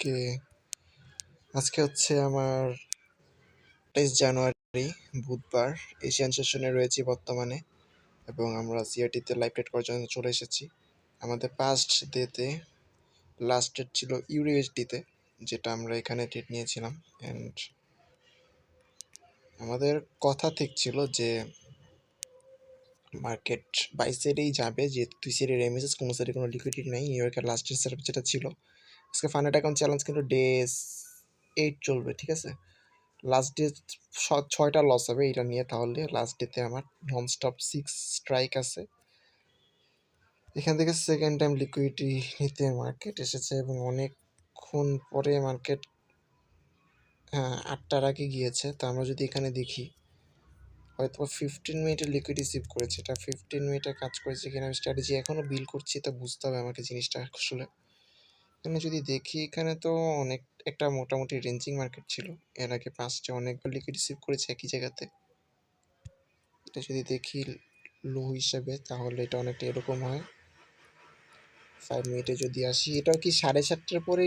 ওকে, আজকে হচ্ছে আমার ২৮ জানুয়ারি বুধবার। এশিয়ান সেশনে রয়েছি বর্তমানে এবং আমরা সিআরটিতে লাইভ ট্রেড করার জন্য চলে এসেছি। আমাদের ফার্স্ট ডেতে লাস্ট ট্রেড ছিল ইউএসডিতে, যেটা আমরা এখানে ট্রেড নিয়েছিলাম। অ্যান্ড আমাদের কথা ঠিক ছিল যে মার্কেট বাই সাইডেই যাবে, যেহেতু দুই সাইডের এমএসএস, কোনো সাইডে কোনো লিকুইডিটি নেই। নিউ ইয়র্কের লাস্ট সেটআপ যেটা ছিল, আজকে ফান্ডেড অ্যাকাউন্ট চ্যালেঞ্জ কিন্তু ডে 8 চলবে, ঠিক আছে। লাস্ট ডে 6টা লস হবে এটা নিয়ে, তাহলে লাস্ট ডেতে আমার নন স্টপ 6 স্ট্রাইক আছে। এখান থেকে সেকেন্ড টাইম লিকুইডিটি নিতে মার্কেট এসেছে এবং অনেকক্ষণ পরে মার্কেট 8টার আগে গিয়েছে। তো আমরা যদি এখানে দেখি, হয়তো 15 মিনিটের লিকুইড রিসিভ করেছে, এটা 15 মিনিটের কাজ করেছে কিনা আমি স্ট্র্যাটেজি এখনও বিল করছি, তো বুঝতে হবে আমাকে জিনিসটা আসলে। এখানে যদি দেখি, এখানে তো অনেক একটা মোটামুটি রেঞ্জিং মার্কেট ছিল। এর আগে 5টে অনেকবার লিকুইড রিসিভ করেছে একই জায়গাতে। এটা যদি দেখি লো হিসাবে, তাহলে এটা অনেকটা এরকম হয়। 5 মিনিটে যদি আসি, এটাও কি 7:30টার পরে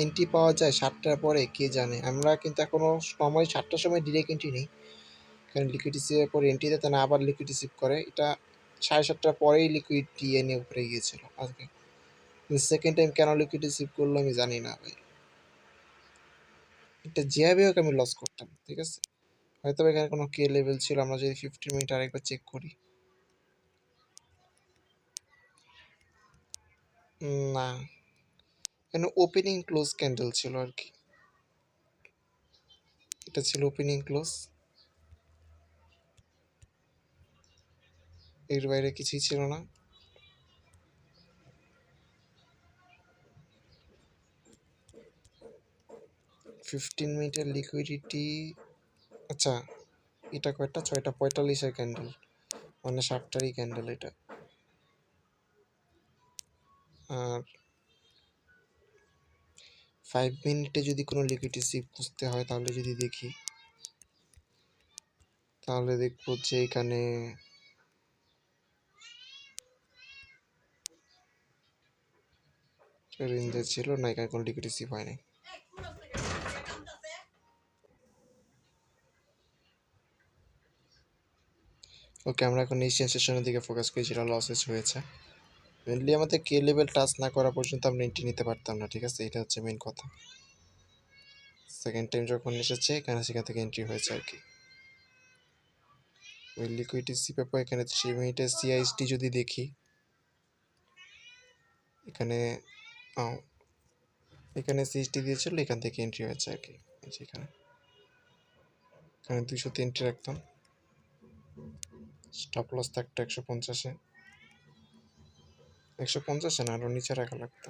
এন্ট্রি পাওয়া যায়? 7টার পরে কে জানে। আমরা কিন্তু এখনও সময় 7টার সময় ডিরেক্ট এন্ট্রি নেই, কারণ লিকুইড রিসিভের পরে এন্ট্রি দিতে না, আবার লিকুইড রিসিভ করে। এটা 7:30টার পরেই লিকুইড এনে উপরে গিয়েছিল আজকে। সেকেন্ড টাইম কেন লিকুইড রিসিভ করলো আমি জানি না ভাই। এটা যেভাবে হোক আমি লস করতাম, ঠিক আছে। হয়তো এখানে কোনো কে লেভেল ছিল। আমরা যদি 15 মিনিট আরেকবার চেক করি, না, এখানে ওপেনিং ক্লোজ ক্যান্ডেল ছিল আর কি। এটা ছিল ওপেনিং ক্লোজ, এর বাইরে কিছুই ছিল না। ফিফটিন মিনিটের লিকুইডিটি, আচ্ছা এটা কয়টা, 6:45 ক্যান্ডেল, মানে 7টারই ক্যান্ডেল এটা। আর 5 মিনিটে যদি কোনো লিকুইডিটি সিপ খুঁজতে হয়, তাহলে যদি দেখি, তাহলে দেখবো যে এখানে রেঞ্জে ছিল না, এখানে কোনো লিকুইডিটি সিপ হয়নি। ওকে, আমরা এখন এশিয়ান সেশনের দিকে ফোকাস করি, যেটা লসেস হয়েছে। মেনলি আমাদের কে লেভেল টাচ না করা পর্যন্ত আমরা এন্ট্রি নিতে পারতাম না, ঠিক আছে। এটা হচ্ছে মেন কথা। সেকেন্ড টাইম যখন এসেছে এখানে, সেখান থেকে এন্ট্রি হয়েছে আর কি। ওই লিকুইডিটি সিপের পর এখানে 3 মিনিটের সিআইএসটি যদি দেখি, এখানে এখানে সিএসটি দিয়েছিল, এখান থেকে এন্ট্রি হয়েছে আর কি। এখানে এখানে 200 এন্ট্রি রাখতাম, স্টপ লস থাকতো 150-এ, 150 না, আরও নিচে রাখা লাগতো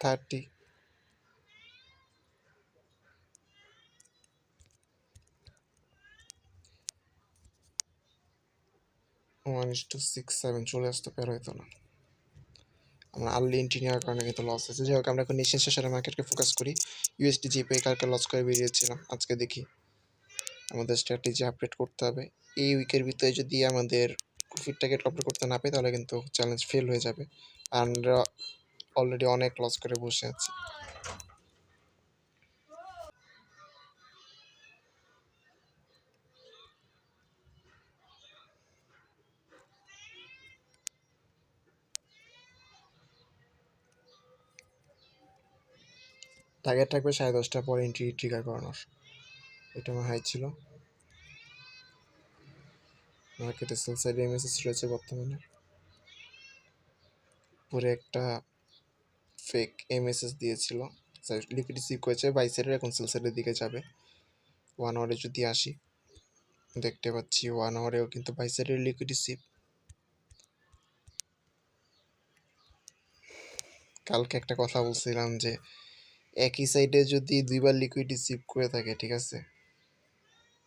30। 1:6-7 চলে আসতে পারে হয়তো না। আমরা আর্লি এন্ট্রি নেওয়ার কারণে কিন্তু লস হয়েছে। যাই হোক, আমরা এখন এশিয়ান সেশনের মার্কেটকে ফোকাস করি। ইউএসডি জিপে কালকে লস করে বেরিয়েছিলাম। আজকে দেখি আমাদের স্ট্র্যাটেজি আপডেট করতে হবে। এই উইকের ভিতরে যদি আমাদের প্রফিট টার্গেট কমপ্লিট করতে না পাই, তাহলে কিন্তু চ্যালেঞ্জ ফেল হয়ে যাবে। আর আমরা অলরেডি অনেক লস করে বসে আছি। টার্গেট থাকবে 10:30টার পরে এন্ট্রি ট্রিগার করানোর। এটা আমার হাই ছিল। মার্কেটে সেল সাইডে এমএসএস রয়েছে বর্তমানে। পরে একটা ফেক এমএসএস দিয়েছিল, লিকুইড রিসিভ করেছে বাই সাইডের, এখন সেল সাইডের দিকে যাবে। 1 আওয়ারে যদি আসি, দেখতে পাচ্ছি 1 আওয়ারেও কিন্তু বাই সাইডের লিকুইড রিসিভ। কালকে একটা কথা বলছিলাম যে একই সাইডে যদি দুইবার লিকুইড রিসিভ করে থাকে, ঠিক আছে,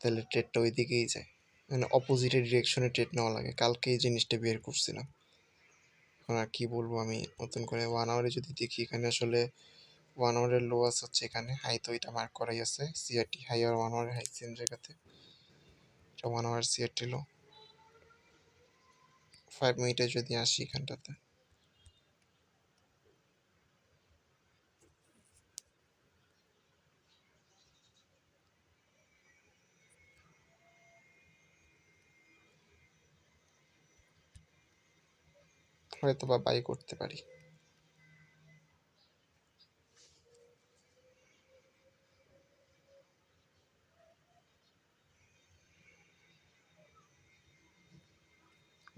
তাহলে ট্রেডটা ওই দিকেই যায়, মানে অপোজিটের ডিরেকশনে ট্রেড নেওয়া লাগে। কালকে এই জিনিসটা বের করছিলাম। এখন আর কি বলবো আমি নতুন করে। 1 আওয়ারে যদি দেখি, এখানে আসলে 1 আওয়ারের লো আছে হচ্ছে এখানে, হাই তো এটা মার্ক করাই আছে, সিআরটি হাই আর 1 আওয়ারের হাই সেম জায়গাতে। এটা 1 আওয়ার সিআরটি লো। 5 মিনিটে যদি আসি এখানটাতে, হয়তো বা বাই করতে পারি।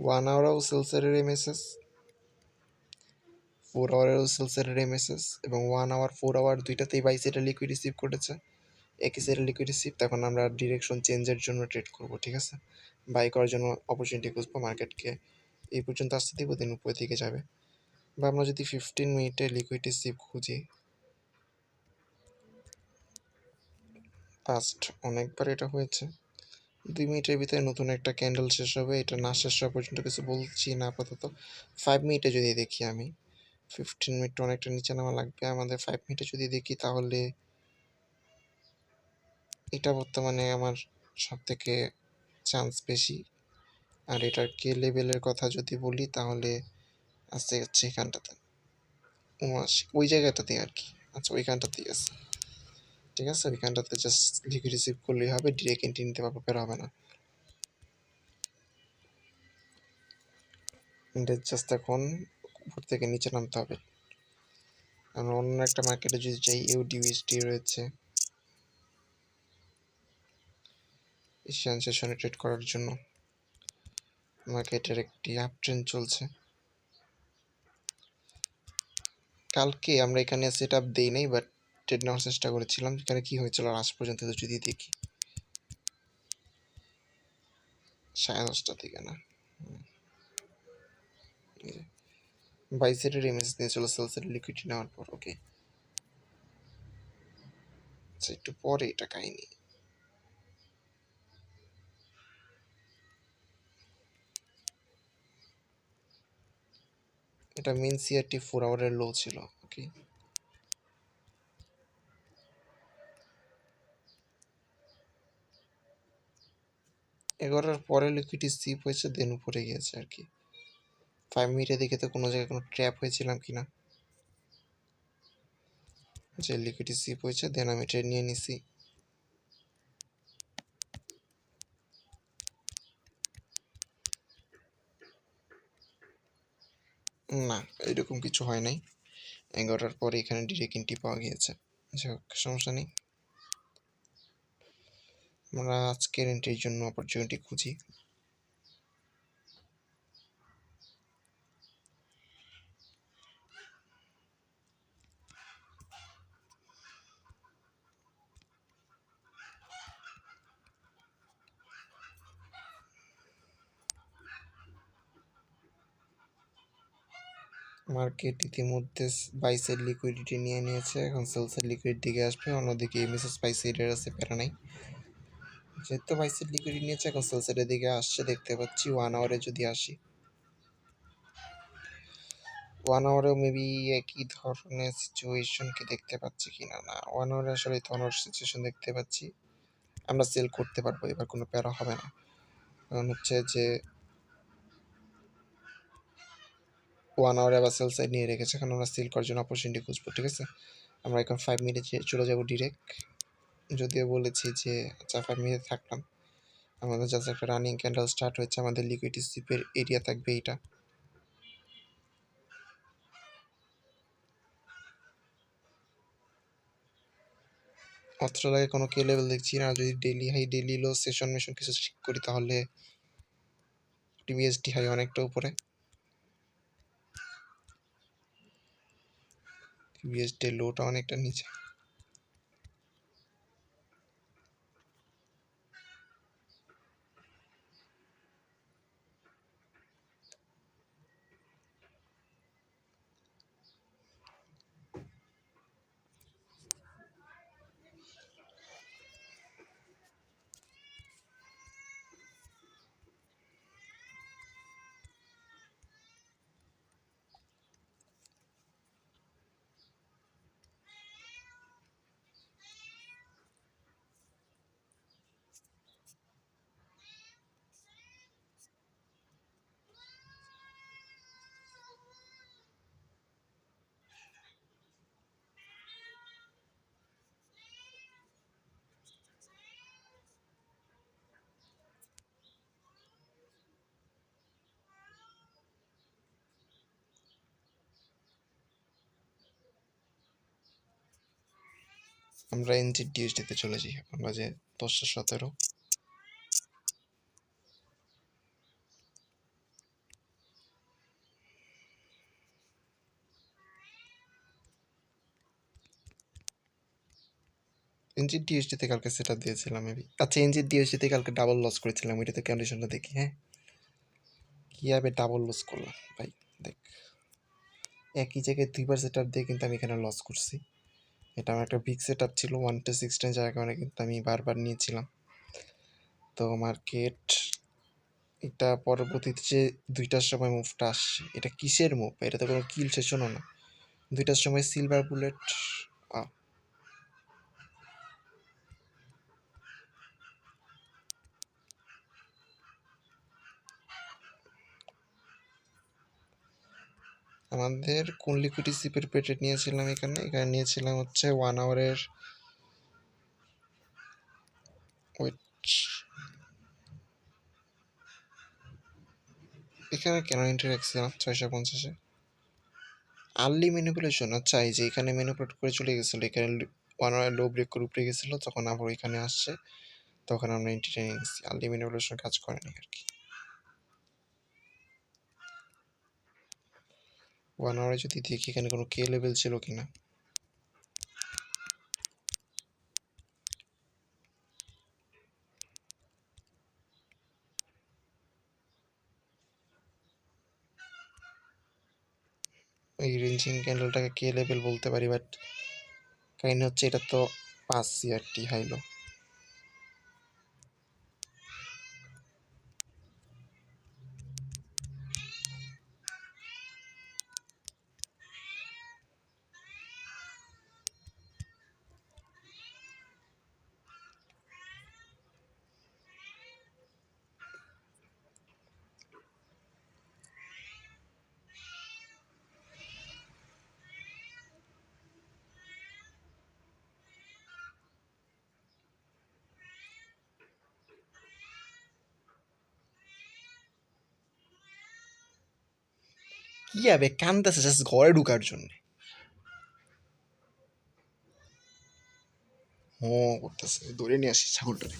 ওয়ান আওয়ারও সেলসের এমএসএস, 4 আওয়ারেরও সেলসের এমএসএস এবং 1 আওয়ার 4 আওয়ার দুইটাতেই বাই সাইডে লিকুইড রিসিভ করেছে, একই সাইডে লিকুইড রিসিভ। তখন আমরা ডিরেকশন চেঞ্জের জন্য ট্রেড করব, ঠিক আছে, বাই করার জন্য অপরচুনিটি খুঁজবো, মার্কেটকে এই পর্যন্ত আসতে দিব, দেন উপরের দিকে যাবে। বা আমরা যদি 15 মিনিটে লিকুইড রিসিভ খুঁজি, ফার্স্ট অনেকবার এটা হয়েছে, 2 মিনিটের ভিতরে নতুন একটা ক্যান্ডেল শেষ হবে, এটা না শেষ হওয়া পর্যন্ত কিছু বলছি না আপাতত। 5 মিনিটে যদি দেখি আমি, 15 মিনিট অনেকটা নিচে নামা লাগবে আমাদের, 5 মিনিটে যদি দেখি তাহলে এটা বর্তমানে আমার সব থেকে চান্স বেশি। আর এটার কে লেভেলের কথা যদি বলি তাহলে আছে হচ্ছে এখানটাতে 79, ওই জায়গাটাতে আর কি। আচ্ছা ওইখানটাতেই আছে, ঠিক আছে, ওইখানটাতে জাস্ট লিকুইড রিসিভ করলেই হবে, ডিরেক্ট এন্ট্রি নিতে পারবো, বের হবে না। এটা জাস্ট এখন উপর থেকে নিচে নামতে হবে। আমরা অন্য একটা মার্কেটে যদি যাই, ইউডিউএসডি রয়েছে এশিয়ান সেশনে ট্রেড করার জন্য, মার্কেটের একটি আপ ট্রেন্ড চলছে। কালকে আমরা এখানে সেট আপ দিই নাই, বাট ট্রেড নেওয়ার চেষ্টা করেছিলাম। এখানে কি হয়েছিল লাস্ট পর্যন্ত যদি দেখি, 10:30 থেকে না, বাই সাইডের ইমেজ দিয়েছিল সেলসের লিকুইডিটি নেওয়ার পর। ওকে, আচ্ছা একটু পরে এটা কাহিনী। এটা মেন সিআরটি 4 আওয়ারের লো ছিল। ওকে, 11টার পরে লিকুইডিটি সিপ হয়েছে, দেন উপরে গিয়েছে আর কি। 5 মিনিটে দেখে তো কোনো জায়গায় কোনো ট্র্যাপ হয়েছিলাম কিনা, যে লিকুইডিটি সিপ হয়েছে, দেন আমি ট্রেড নিয়ে নিছি। না, এরকম কিছু হয় নাই। 11টার পরে এখানে ডিরেক্ট এন্ট্রি পাওয়া গিয়েছে। যাই হোক, সমস্যা নেই, আমরা আজকের এন্ট্রির জন্য অপরচুনিটি খুঁজি। মার্কেট ইতিমধ্যে বাই সাইড লিকুইডিটি নিয়ে নিয়েছে, এখন সেল সাইড লিকুইড দিকে আসবে। অন্যদিকে এমএসএস বাই সাইডের আছে, প্যারা নাই, যেহেতু বাই সাইড লিকুইডিটি নিয়েছে এখন সেল সাইডের দিকে আসছে দেখতে পাচ্ছি। 1 আওয়ারে যদি আসি, 1 আওয়ারেও মেবি একই ধরনের সিচুয়েশনকে দেখতে পাচ্ছি কিনা, না 1 আওয়ারে আসলে এই ধরনের সিচুয়েশন দেখতে পাচ্ছি। আমরা সেল করতে পারবো, এবার কোনো প্যারা হবে না, কারণ হচ্ছে যে 1 আওয়ারে আবার সেল সাইড নিয়ে রেখেছে, এখন আমরা সেল করার জন্য অপরচুনিটি খুঁজবো, ঠিক আছে। আমরা এখন 5 মিনিটে চলে যাবো ডিরেক্ট, যদিও বলেছি যে আচ্ছা 5 মিনিট থাকলাম। আমাদের জাস্ট একটা রানিং ক্যান্ডেল স্টার্ট হয়েছে, আমাদের লিকুইডিটি সিপের এরিয়া থাকবে এইটা। অস্ত্র লাগে কোনো কে লেভেল দেখছি না, যদি ডেলি হাই ডেলি লো সেশন মেশন কিছু ঠিক করি তাহলে টিবিএসডি হাই অনেকটা উপরে, টিবিএসডি লোটা অনেকটা নিচে। আমরা NZDUSD-তে চলে যাই। এখন বাজে 10:17। NZDUSD-তে কালকে সেট আপ দিয়েছিলাম মেবি। আচ্ছা, NZDUSD-তে কালকে ডাবল লস করেছিলাম, ওইটাতে কন্ডিশনটা দেখি। হ্যাঁ, কীভাবে ডাবল লস করলাম ভাই দেখ। একই জায়গায় 2বার সেট আপ দিয়ে কিন্তু আমি এখানে লস করছি। এটা আমার একটা বিগ সেট আপ ছিল, 1 to 16 যার কারণে কিন্তু আমি বারবার নিয়েছিলাম। তো মার্কেট এটা পরবর্তীতে যে 2টার সময় মুভটা আসছে, এটা কিসের মুভ? এটা তো কোনো কিল সেশনও না। 2টার সময় সিলভার বুলেট আমাদের কোন লিকুইডিটি সিপের পেটেড নিয়েছিলাম এখানে নিয়েছিলাম হচ্ছে 1 আওয়ারের এখানে কেন এন্ট্রি রাখছিলাম 650-এ আর্লি ম্যানিপুলেশন। আচ্ছা, এই যে এখানে ম্যানিপুলেট করে চলে গেছিলো, এখানে 1 আওয়ার লো ব্রেক করে উপরে গেছিলো, তখন আবার এখানে আসছে, তখন আমরা এন্ট্রিটা নিয়ে নিচ্ছি। আর্লি ম্যানিপুলেশন কাজ করেনি আর কি। 1 আওয়ারে যদি দেখি এখানে কোনো কে লেভেল ছিল কিনা। এই রেঞ্জিং ক্যান্ডেলটাকে কে লেভেল বলতে পারি, বাট কাহিনী হচ্ছে এটা তো 5 CRT হাইলো। কি হবে কান্দাছে জাস্ট ঘরে ঢুকার জন্য। করতেছে, ধরে নিয়ে আসি ছাগলটারে।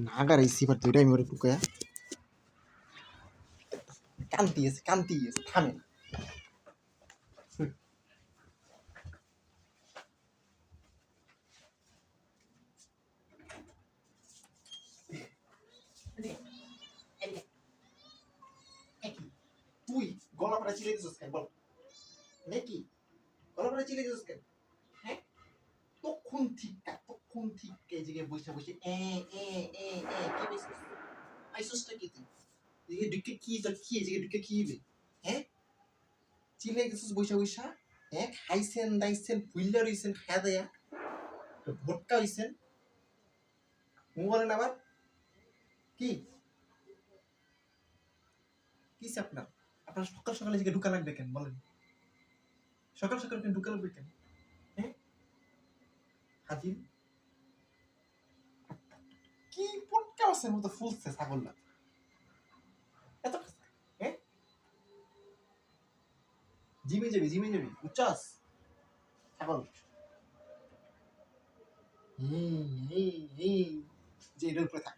নাগারাইছি বাট দুইটাই মরে ঢুকায়া কান্তি আছে থামে না। তুই গলা পড়া চিলে দিছিস কেন বল? নাকি গলা পড়া চিলে দিছিস কেন? হ্যাঁ, তখন ঠিক এই জায়গায় বসে বসে এ এ এ এ কি বলছিস? আইসোসটা কি তুই? এই দিকে কি তোর কি এই জায়গায় দিকে কি হবে? হ্যাঁ, চিলে গেছিস বসে বসে। হ্যাঁ, খাইছেন দাইছেন ভুইলা রইছেন খায়া দেয়া ভোটকা হইছেন। বলেন আবার কি কিস আপনার আপনার সকাল সকালে জায়গায় ঢুকা লাগবে কেন বলেন? সকাল সকাল কেন ঢুকা লাগবে কেন? হ্যাঁ, হাজির কি পটকা আছে মতো ফুলছে ছাগলটা এত। হ্যাঁ, জিমে যাবি বুঝছস ছাগল। যে এটার উপরে থাক।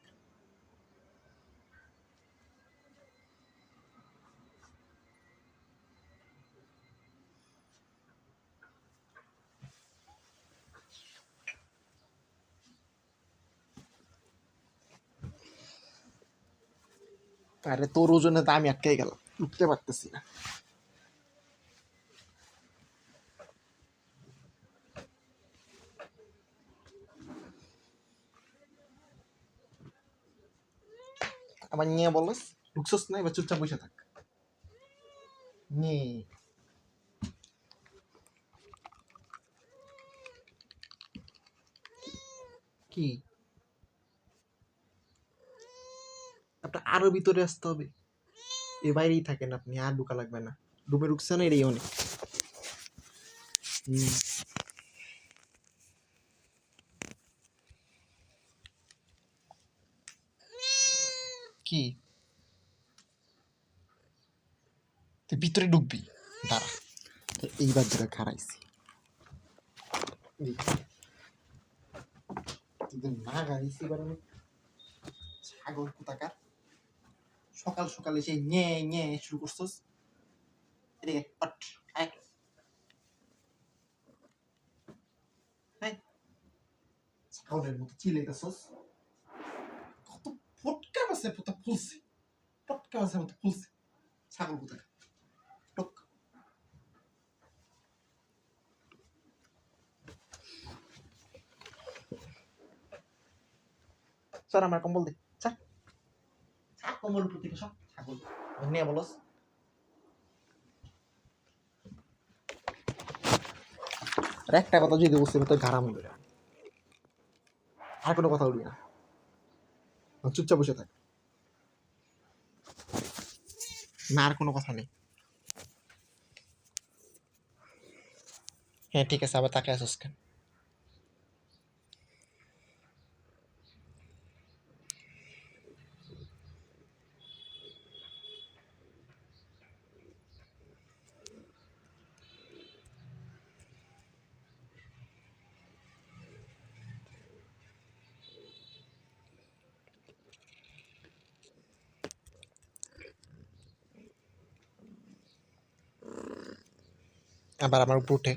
আরে তোর ওজনে তো আমি আটকে গেলাম, উঠতে পারতেছি না। আবার নিয়ে বলস ঢুকছস না, এবার চুপচাপ বসে থাক। নিয়ে কি আপনার আরো ভিতরে আসতে হবে, এ বাইরেই থাকেন আপনি, আর ঢুকা লাগবে না। ডুবে ঢুকছে না, এটাই অনেক। কি তুই ভিতরে ঢুকবি? দাঁড়া, এইবার যেটা খারাইছি না গাইছি এবার আমি ছাগল কোথাকার সকাল সকালে সেই nye nye শুরু করছস এদিকে পট আয় আয় ছাগলের মতো চিল্লাইতেছস কত ফটকা আছে পোতা ফুলছে পটকা আছে মতো ফুলছে ছাগল কোথাকার টক স্যার আমার কম্বল দে স্যার স্যার কম্বল উপর থেকে সব ছাগল নিয়ে বলস আর একটা কথা যদি বলছি তো ঘাড়াম ধরে আর কোনো কথা বলবি না চুপচাপ বসে থাক না আর কোনো কথা নেই হ্যাঁ ঠিক আছে আবার তাকে আসস কেন আবার আমার উপর উঠে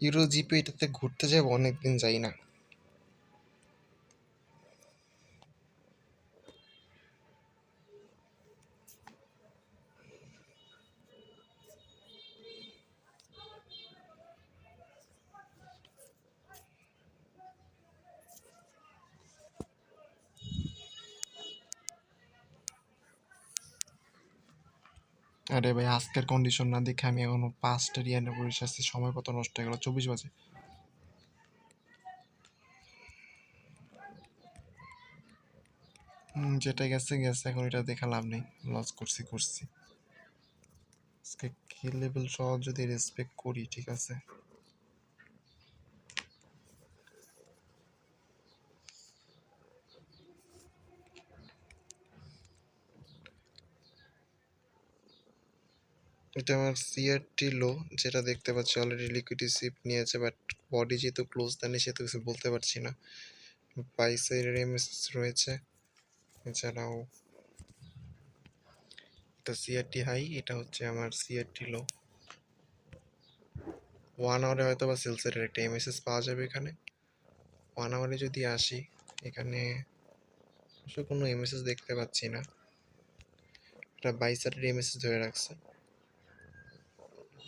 ইউরো জিপে এটাতে ঘুরতে যাবো অনেকদিন যাই না আরে ভাই আজকের কন্ডিশন না দেখে আমি এখনো 5টা রিয়ানে বসে আছি সময় কত নষ্ট হয়ে গেল 24 বাজে যেটা গেছে গেছে এখন এটা দেখা লাভ নেই লস করছি আজকে কিল লেভেল সহ যদি রেসপেক্ট করি ঠিক আছে এটা আমার সিআরটি লো যেটা দেখতে পাচ্ছি অলরেডি লিকুইডিটি সিপ নিয়েছে বাট বডি যেহেতু ক্লোজ দেয়নি সেহেতু কিছু বলতে পারছি না বাইসের এমএসএস রয়েছে এছাড়াও এটা সিআরটি হাই এটা হচ্ছে আমার সিআরটি লো 1 আওয়ারে হয়তো বা সেলসের একটা এমএসএস পাওয়া যাবে এখানে 1 আওয়ারে যদি আসি এখানে অবশ্য কোনো এমএসএস দেখতে পাচ্ছি না এটা বাইসারের এমএসএস ধরে রাখছে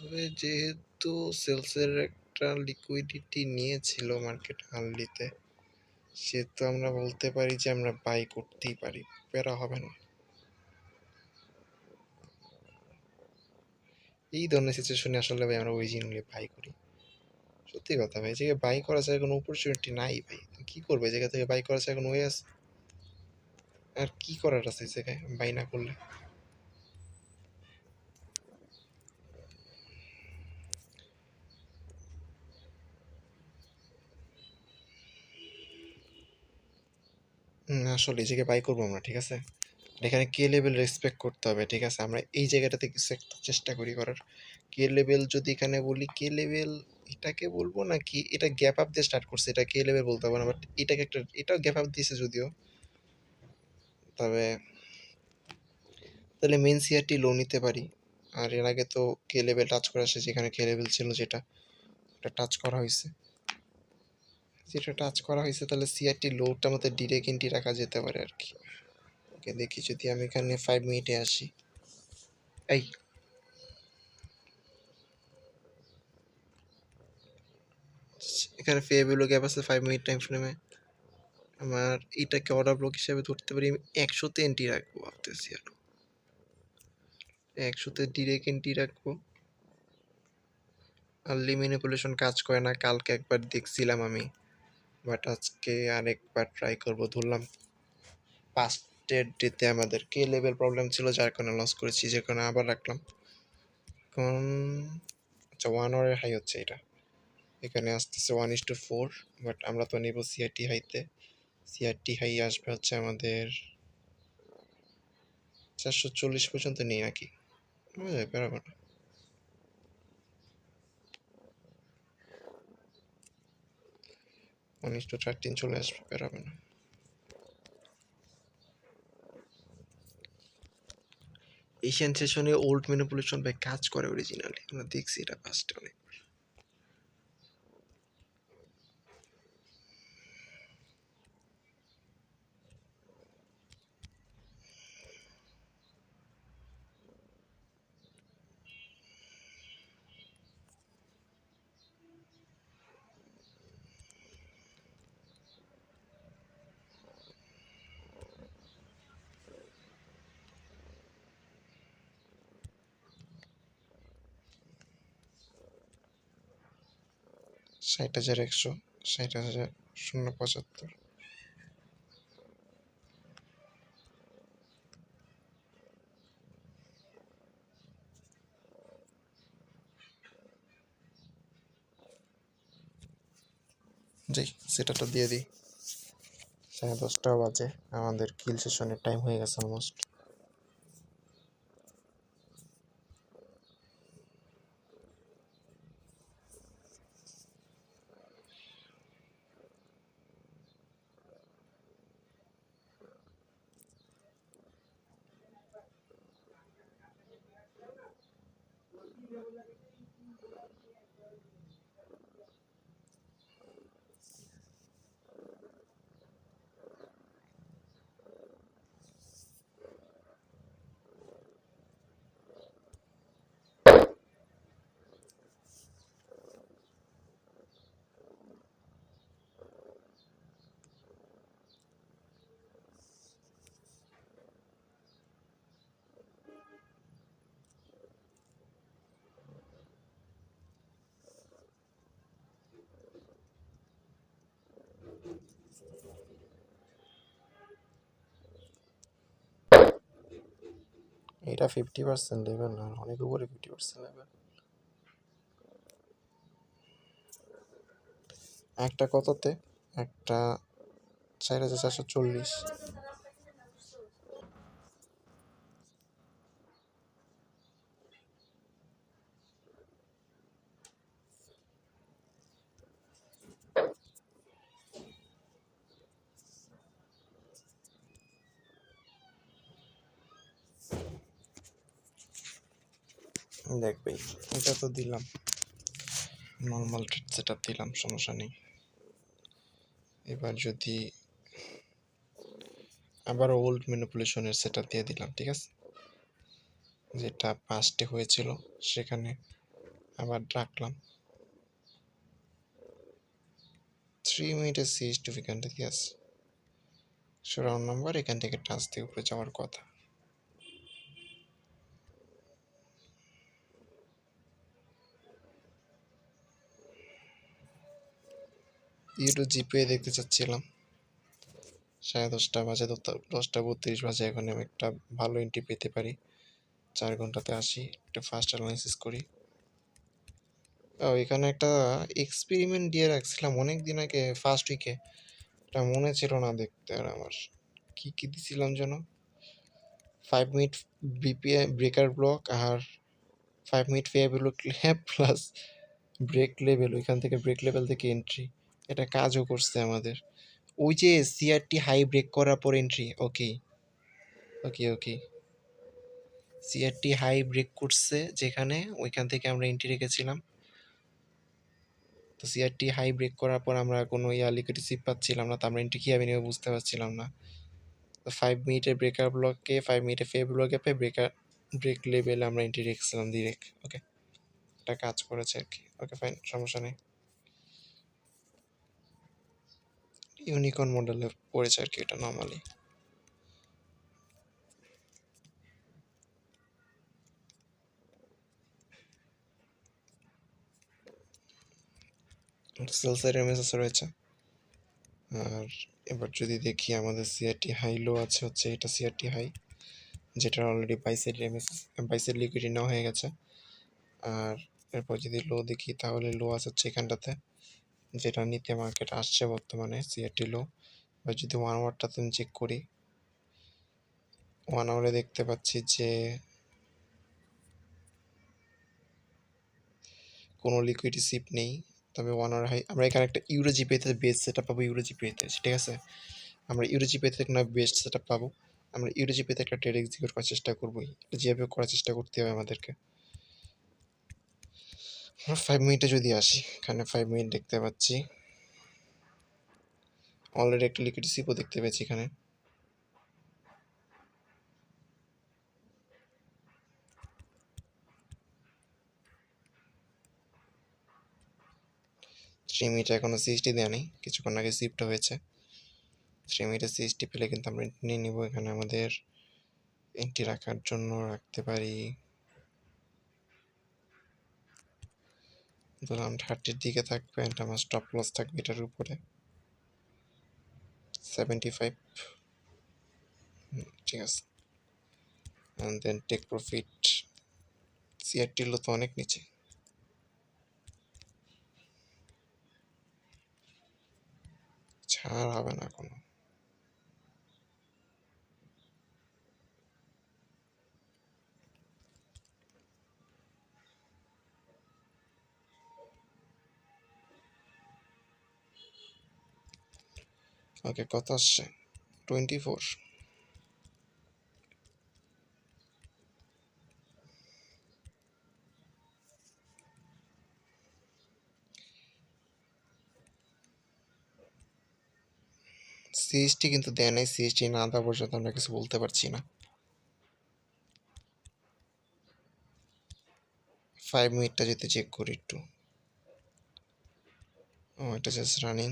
তবে যেহেতু সেলসের একটা লিকুইডিটি নিয়েছিল মার্কেট আর্লিতে সেহেতু আমরা বলতে পারি যে আমরা বাই করতেই পারি প্যারা হবে না এই ধরনের সিচুয়েশনে আসলে ভাই আমরা অরিজিনালি বাই করি সত্যি কথা ভাই যে বাই করা যায় কোনো অপরচুনিটি নাই ভাই কি করবে জায়গা থেকে বাই করা যায় কোনো ওয়ে আছে আর কি করার আছে এই জায়গায় বাই না করলে আসলে এই জায়গায় বাই করবো আমরা ঠিক আছে এখানে কে লেভেল রেসপেক্ট করতে হবে ঠিক আছে আমরা এই জায়গাটাতে কিছু একটা চেষ্টা করি করার কে লেভেল যদি এখানে বলি কে লেভেল এটাকে বলবো নাকি এটা গ্যাপ আপ দিয়ে স্টার্ট করছে এটা কে লেভেল বলতে হবে না বাট এটাকে একটা এটাও গ্যাপ আপ দিয়েছে যদিও তবে তাহলে মেন সিআরটি লো নিতে পারি আর এর আগে তো কে লেভেল টাচ করা আসে যেখানে কে লেভেল ছিল যেটা ওটা টাচ করা হয়েছে যেটা টাচ করা হয়েছে তাহলে সিআরটি লোটার মধ্যে ডিরেক্ট এন্ট্রি রাখা যেতে পারে আর কি ওকে দেখি যদি আমি এখানে 5 মিনিটে আসি এই এখানে ফেয়ারভ্যালু গ্যাপ আছে 5 মিনিট টাইম ফ্রেমে আমার এটাকে অর্ডার ব্লক হিসেবে ধরতে পারি আমি 100তে এন্ট্রি রাখবো ভাবতেছি আর 100তে ডিরেক্ট এন্ট্রি রাখবো আর্লি ম্যানিপুলেশন কাজ করে না কালকে একবার দেখছিলাম আমি বাট আজকে আরেকবার ট্রাই করবো ধরলাম 5টের ডেতে আমাদের কে লেভেল প্রবলেম ছিল যার কারণে লস করেছি যে কারণে আবার রাখলাম এখন আচ্ছা 1 আওয়ারের হাই হচ্ছে এটা এখানে আসতেছে 1:4 বাট আমরা তো নিব সিআরটি হাইতে সিআরটি হাই আসবে হচ্ছে আমাদের 440 পর্যন্ত নেই নাকি, বেরোবে না। উনিশ টু 13 চলে আসবে, বেরোবে না। এশিয়ান সেশনে ওল্ড ম্যানিপুলেশন ভাই কাজ করে অরিজিনালি, আমরা দেখছি এটা ফার্স্টে অনেক। ষাট হাজার 100, 60,075। যাই সেটাটা দিয়ে দিই। 10:30 বাজে, আমাদের কিল সেশনের টাইম হয়ে গেছে অলমোস্ট। এটা 50% লেভেল না, অনেক উপরে 50% লেভেল। একটা কততে? একটা 4,440। দেখ ভাই, এটা তো দিলাম নর্মাল সেট আপ দিলাম, সমস্যা নেই। এবার যদি আবার ওল্ড ম্যানিপুলেশনের সেট আপ দিয়ে দিলাম, ঠিক আছে, যেটা পাস্টে হয়েছিল সেখানে আবার রাখলাম। 3 মিনিটের সিএস টু এখানটা দিয়ে আছে, রাউন্ড নাম্বার এখান থেকে টাচ দিয়ে উপরে যাওয়ার কথা। ইউটিউব জিপে দেখতে চাচ্ছিলাম, 10:30 বাজে, 10:32 বাজে, এখন আমি একটা ভালো এন্ট্রি পেতে পারি। 4 ঘন্টাতে আসি, একটা ফার্স্ট অ্যানালাইসিস করি। এখানে একটা এক্সপেরিমেন্ট দিয়ে রাখছিলাম অনেক দিন আগে, ফার্স্ট উইকে, এটা মনে ছিল না দেখতে। আর আমার কি কি দিছিলাম যেন, 5 মিনিট বিপিএ ব্রেকার ব্লক আর 5 minute fair value gap plus break level, ওইখান থেকে ব্রেক লেভেল থেকে এন্ট্রি। এটা কাজও করছে আমাদের। ওই যে সিআরটি হাই ব্রেক করার পর এন্ট্রি। ওকে ওকে ওকে, সিআরটি হাই ব্রেক করছে যেখানে, ওইখান থেকে আমরা এন্ট্রি রেখেছিলাম। তো সিআরটি হাই ব্রেক করার পর আমরা কোনো লিকুইড সিপ পাচ্ছিলাম না, তো আমরা এন্ট্রি কীভাবে নেবে বুঝতে পারছিলাম না। তো 5 মিনিটের ব্রেকার ব্লকে, 5 মিনিটের ফেয়ার ব্লকে পেয়ে ব্রেক লেভেলে আমরা এন্ট্রি রেখেছিলাম ডিরেক্ট। ওকে, এটা কাজ করেছে আর কি। ওকে ফাইন, সমস্যা নেই। ইউনিকর্ন মডেলে পড়েছে আর কি এটা নর্মালি। সেলসের এমএসএস রয়েছে। আর এবার যদি দেখি আমাদের সিআরটি হাই লো আছে হচ্ছে এটা সিআরটি হাই, যেটা অলরেডি বাইসের এমএসএস, বাইসের লিকুইডি নেওয়া হয়ে গেছে। আর এরপর যদি লো দেখি তাহলে লো আছে হচ্ছে এখানটাতে, যেটা নিতে মার্কেট আসছে বর্তমানে, সিআরটি লো বা যদি 1 আওয়ারটাতে আমি চেক করি, 1 আওয়ারে দেখতে পাচ্ছি যে কোনো লিকুইডিটি সিপ নেই। তবে 1 আওয়ার হাই আমরা এখানে একটা ইউরো জিপিএতে বেস্ট সেটআপ পাবো ইউরো জিপিএতে, ঠিক আছে? আমরা ইউরো জিপিএতে একটা বেস্ট সেটআপ পাবো। আমরা ইউরো জিপিএতে একটা ট্রেড এক্সিকিউট করার চেষ্টা করবোই, যেভাবে করার চেষ্টা করতে হবে আমাদেরকে। আমরা 5 মিনিটে যদি আসি, এখানে 5 মিনিট দেখতে পাচ্ছি, অলরেডি একটা লিকুইডিটি সিপও দেখতে পেয়েছি এখানে। থ্রি মিনিটে এখনো সিএসটি দেওয়া নেই, কিছুক্ষণ আগে সিফট হয়েছে। 3 মিনিটে সিএসটি পেলে কিন্তু আমরা নিয়ে নিব। এখানে আমাদের এন্ট্রি রাখার জন্য রাখতে পারি, ধরলাম 30-র দিকে থাকবে, অ্যান্ড আমার স্টপ লস থাকবে এটার উপরে 75, ঠিক আছে। And then take profit, CRT low তো অনেক নিচে, ছাড় হবে না কোনো। ওকে, কত আসছে? 24। সিএসটি কিন্তু দেয় নাই, সিএসটি না দেওয়া পর্যন্ত আমরা কিছু বলতে পারছি না। 5 মিনিটটা যদি চেক করি একটু, ও এটা জাস্ট রানিং।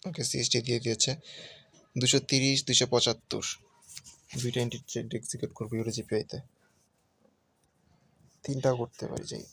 ওকে, সিএসটি দিয়ে দিয়েছে 230, 275, দুইটা এন্ট্রি ট্রেড এক্সিকিউট করবো ইউরো জিপিআইতে, 3টাও করতে পারি যাই।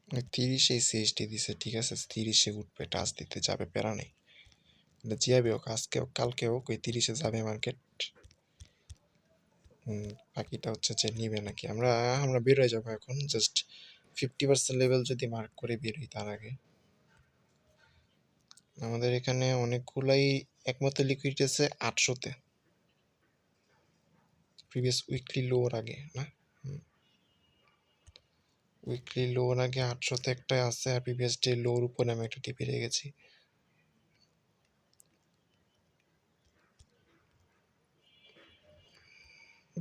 মানে 30-এই সিএসটি দিছে, ঠিক আছে, 30-এ উঠবে, টাচ দিতে যাবে, প্যারা নেই, এটা যাবে হোক, আজকে হোক কালকে হোক, ওই 30-এ যাবে মার্কেট। বাকিটা হচ্ছে যে নিবে নাকি। আমরা আমরা বের হয়ে যাবো এখন, জাস্ট 50% লেভেল যদি মার্ক করে বের হই তার আগে। আমাদের এখানে অনেকগুলাই একমাত্র লিকুইডিটি আছে 800-তে, প্রিভিয়াস উইকলি লোর আগে না, উইকলি লোর আগে 800-তে একটা আছে, আর প্রিভিয়াস ডে লোর উপরে আমি একটা টিপে রেখে গেছি।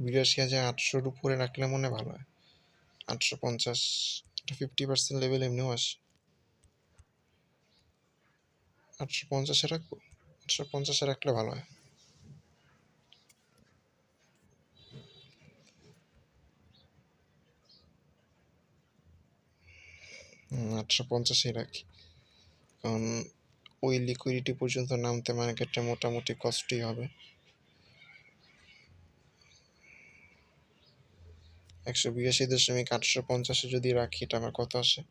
বিরাশি হাজার 800-র উপরে রাখলে মনে ভালো হয়, 850, একটা 50% লেভেল এমনিও আসে। 850-এ রাখবো, 850-এ রাখলে ভালো হয়। 850-এই রাখি, কারণ ওই লিকুইডিটি পর্যন্ত নামতে মার্কেটে মোটামুটি কষ্টই হবে। 182.850-এ যদি রাখি, এটা আমার কত আসে?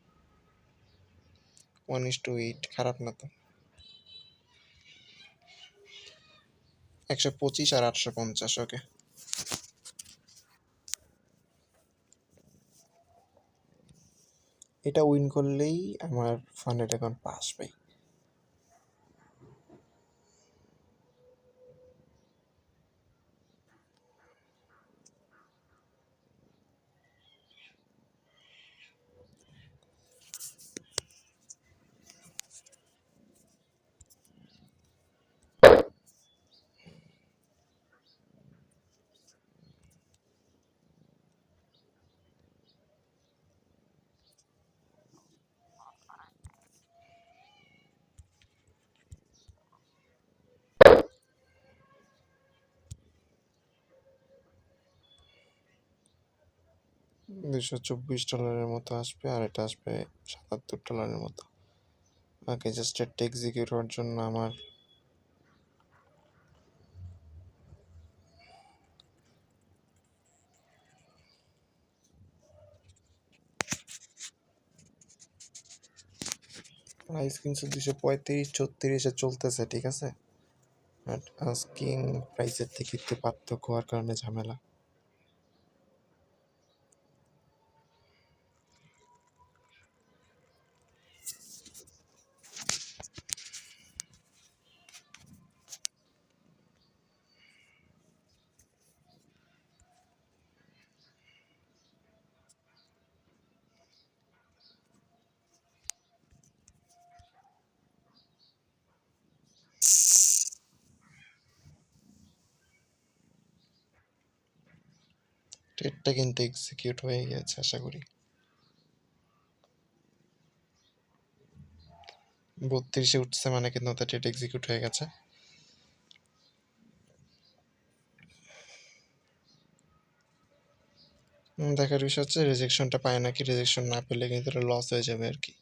1:8, খারাপ না তো। 125 আর 850, ওকে। এটা উইন করলেই আমার ফান্ডেড অ্যাকাউন্ট পাস পাই। $224 মতো আসবে, আর এটা আসবে $77 মতো। ওকে, জাস্ট এটা এক্সিকিউট হওয়ার জন্য আমার প্রাইস কিন্তু 235-36-এ চলতেছে, ঠিক আছে। বাট আস্কিং প্রাইসের থেকে একটু পার্থক্য হওয়ার কারণে ঝামেলা। ট্রেডটা কিন্তু এক্সিকিউট হয়ে গেছে আশা করি। 32-এ উঠছে মানে কিন্তু ওটা ট্রেড এক্সিকিউট হয়ে গেছে। দেখার বিষয় হচ্ছে রিজেকশনটা পায় নাকি, রিজেকশন না পেলে কিন্তু এটা লস হয়ে যাবে আর কি।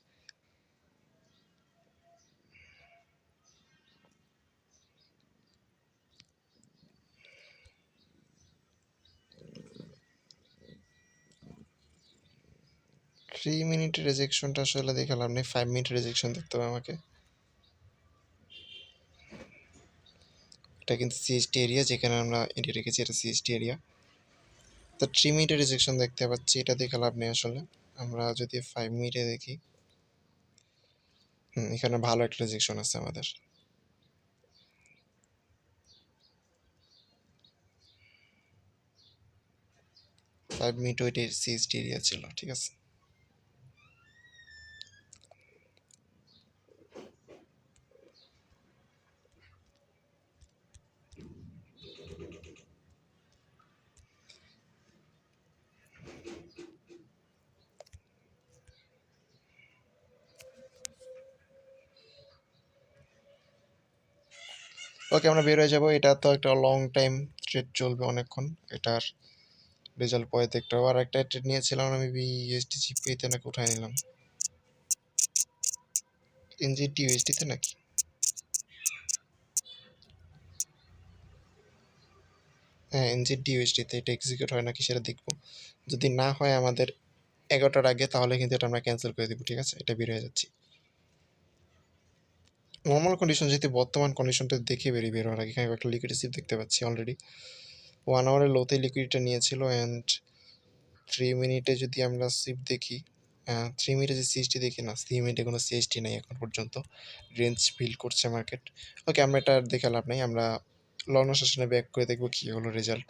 থ্রি মিনিটের রিজেকশনটা আসলে দেখে লাভ নেই, 5 মিনিট রিজেকশন দেখতে হবে আমাকে। এটা কিন্তু সিএসটি এরিয়া, যেখানে আমরা এরিয়া রেখেছি এটা সিএসটি এরিয়া। তো 3 মিনিটের রিজেকশন দেখতে পাচ্ছি, এটা দেখে লাভ নেই আসলে। আমরা যদি 5 মিনিটে দেখি, এখানে ভালো একটা রিজেকশন আছে আমাদের। 5 মিনিট ওইটা সিএসটি এরিয়া ছিল, ঠিক আছে। ওকে, আমরা বের হয়ে যাবো। এটা তো একটা লং টাইম ট্রেড চলবে অনেকক্ষণ, এটার রেজাল্ট পরে দেখতে হবে। আর একটা ট্রেড নিয়েছিলাম আমি বিএসটি জিপিতে, নাকি উঠাই নিলাম এনজিটি ইউএসডিতে নাকি। হ্যাঁ, এনজিটি ইউএসডিতে এটা এক্সিকিউট হয় নাকি সেটা দেখবো। যদি না হয় আমাদের 11টার আগে, তাহলে কিন্তু এটা আমরা ক্যান্সেল করে দেবো, ঠিক আছে। এটা বের হয়ে যাচ্ছি নর্মাল কন্ডিশন, যেহেতু বর্তমান কন্ডিশনটা দেখে বের হওয়ার আগে। এখানে একটা লিকুইড সিপ দেখতে পাচ্ছি অলরেডি 1 আওয়ারের লোতে লিকুইডটা নিয়েছিল। অ্যান্ড 3 মিনিটে যদি আমরা সিপ দেখি, 3 মিনিটে যে সিএসটি দেখি না, 3 মিনিটে কোনো সিএসটি নেই এখন পর্যন্ত, রেঞ্জ বিল্ড করছে মার্কেট। ওকে, আমরা এটা দেখে লাভ নেই, আমরা লং সেশনে ব্যাক করে দেখবো কী হলো রেজাল্ট।